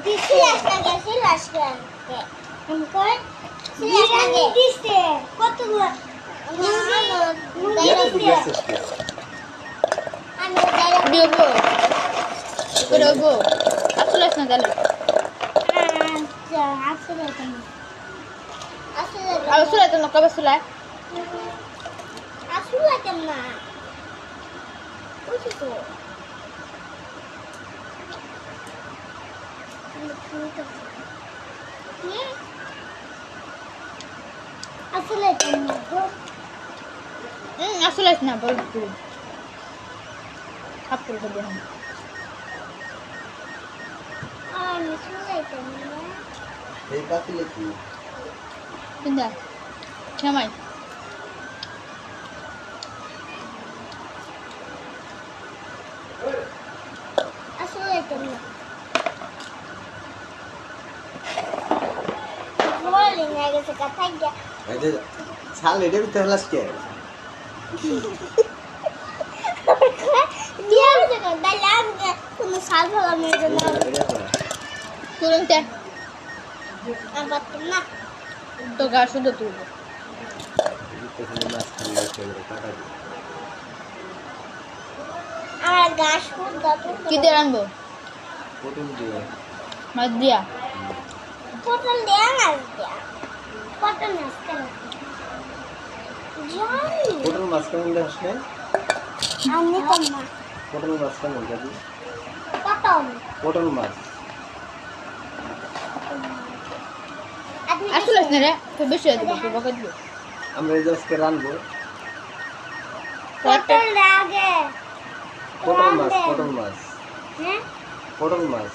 সিলাস লাগে हमको সিলাস দিছে কত Diogo. Diogo. Asulas na dala. Asulas na ka ba sulay? Asulas na. Usi ko. Asulas na bro. Asulas na bro. Apple ko din. Asulas na. এই পাতিলে কি Tinda. Kamay. Asulas na. Rolling na sa katagya. এই যে ছাল এটা ভিতরে হলাস কে Dia juga dalam kena salah meja Turun te. apa tenang. To ga sudo tu. Gas pun dapat. Ki de ranbo. পটল দিয়ে Mas dia. Potong dia nggak dia. Potong naskah. Jangan. পটল মাছ কেমন দেখাস না Ani kemana? পটল মাছ কেমন দাদি Potong. পটল মাছ Asulas na re. To beshi adi ko bakit mo. আমরা এই যে আজকে রানবো Potong lagi. পটল মাছ Hah? পটল মাছ